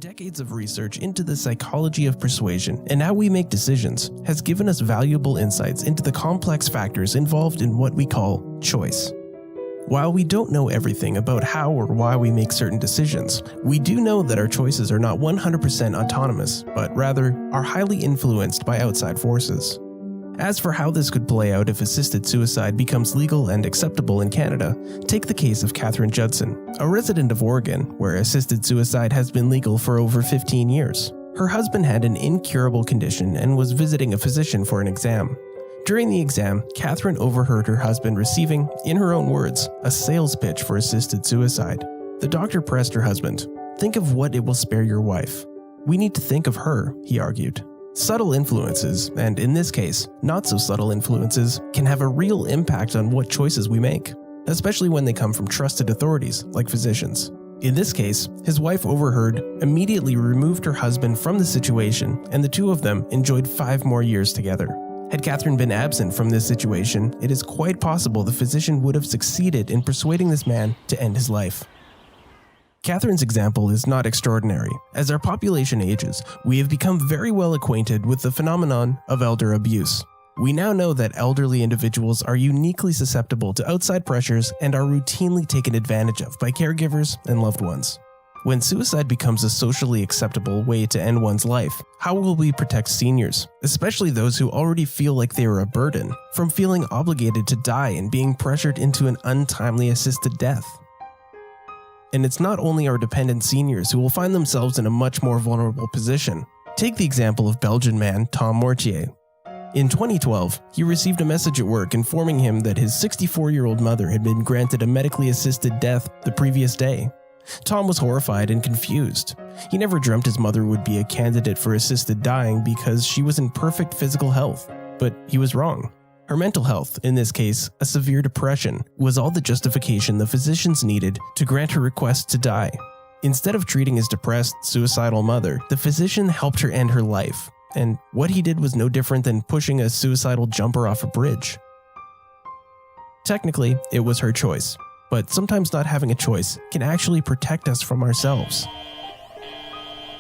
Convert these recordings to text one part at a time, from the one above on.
Decades of research into the psychology of persuasion and how we make decisions has given us valuable insights into the complex factors involved in what we call choice. While we don't know everything about how or why we make certain decisions, we do know that our choices are not 100% autonomous, but rather are highly influenced by outside forces. As for how this could play out if assisted suicide becomes legal and acceptable in Canada, take the case of Catherine Judson, a resident of Oregon, where assisted suicide has been legal for over 15 years. Her husband had an incurable condition and was visiting a physician for an exam. During the exam, Catherine overheard her husband receiving, in her own words, a sales pitch for assisted suicide. The doctor pressed her husband. "Think of what it will spare your wife. We need to think of her," he argued. Subtle influences, and in this case, not so subtle influences, can have a real impact on what choices we make, especially when they come from trusted authorities like physicians. In this case, his wife overheard, immediately removed her husband from the situation, and the two of them enjoyed 5 more years together. Had Catherine been absent from this situation, it is quite possible the physician would have succeeded in persuading this man to end his life. Catherine's example is not extraordinary. As our population ages, we have become very well acquainted with the phenomenon of elder abuse. We now know that elderly individuals are uniquely susceptible to outside pressures and are routinely taken advantage of by caregivers and loved ones. When suicide becomes a socially acceptable way to end one's life, how will we protect seniors, especially those who already feel like they are a burden, from feeling obligated to die and being pressured into an untimely assisted death? And it's not only our dependent seniors who will find themselves in a much more vulnerable position. Take the example of Belgian man Tom Mortier. In 2012, he received a message at work informing him that his 64-year-old mother had been granted a medically assisted death the previous day. Tom was horrified and confused. He never dreamt his mother would be a candidate for assisted dying because she was in perfect physical health, but he was wrong. Her mental health, in this case, a severe depression, was all the justification the physicians needed to grant her request to die. Instead of treating his depressed, suicidal mother, the physician helped her end her life, and what he did was no different than pushing a suicidal jumper off a bridge. Technically, it was her choice, but sometimes not having a choice can actually protect us from ourselves.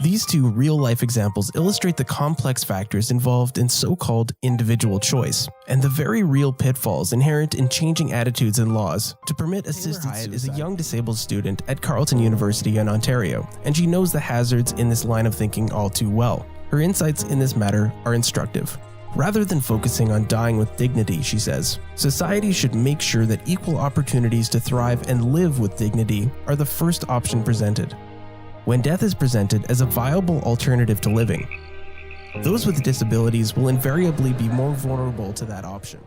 These two real-life examples illustrate the complex factors involved in so-called individual choice, and the very real pitfalls inherent in changing attitudes and laws to permit assisted suicide. Is a young disabled student at Carleton University in Ontario, and she knows the hazards in this line of thinking all too well. Her insights in this matter are instructive. Rather than focusing on dying with dignity, she says, society should make sure that equal opportunities to thrive and live with dignity are the first option presented. When death is presented as a viable alternative to living, those with disabilities will invariably be more vulnerable to that option.